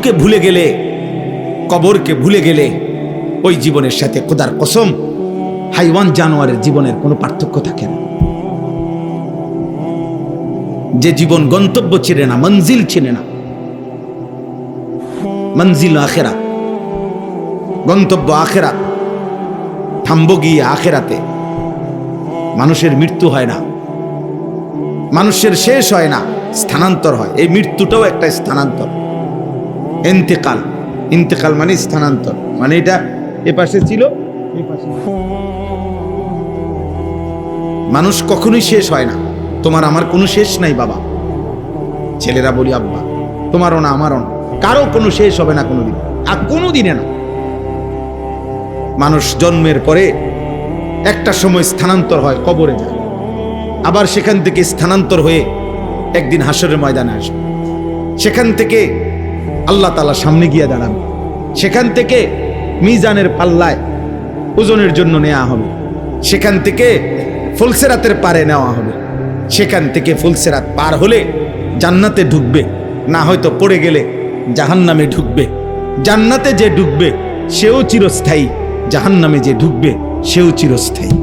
মৃত্যুকে ভুলে গেলে, কবরকে ভুলে গেলে ওই জীবনের সাথে খোদার কসম হাইওয়ান জানোয়ারের জীবনের কোনো পার্থক্য থাকে না। যে জীবন গন্তব্য চিনে না, মঞ্জিল চিনে না, মঞ্জিল আখেরাত, গন্তব্য আখেরাত, থামবো গিয়ে আখেরাতে। মানুষের মৃত্যু হয় না, মানুষের শেষ হয় না, স্থানান্তর হয়। এই মৃত্যুটাও একটা স্থানান্তর, ইন্তেকাল। ইন্তেকাল মানে স্থানান্তর, মানে এটা এ পাশে ছিল, এই পাশে। মানুষ কখনোই শেষ হয় না। তোমার আমার কোনো শেষ নাই বাবা। ছেলেরা বলি আব্বা, তোমারও না আমারও না, কারো কোনো শেষ হবে না কোনোদিন, আর কোনো দিনে না। মানুষ জন্মের পরে একটা সময় স্থানান্তর হয়, কবরে যায়, আবার সেখান থেকে স্থানান্তর হয়ে একদিন হাসরের ময়দানে আসবে। সেখান থেকে আল্লাহ তাআলা সামনে গিয়ে দাঁড়াবে। সেখান থেকে মিজানের পাল্লায় ওজনের জন্য নেওয়া হবে। সেখান থেকে ফুলসিরাতের পারে নেওয়া হবে। সেখান থেকে ফুলসিরাত পার হলে জান্নাতে ঢুকবে, না হয়তো পড়ে গেলে জাহান্নামে ঢুকবে। জান্নাতে যে ঢুকবে সেও চিরস্থায়ী, জাহান্নামে যে ঢুকবে সেও চিরস্থায়ী।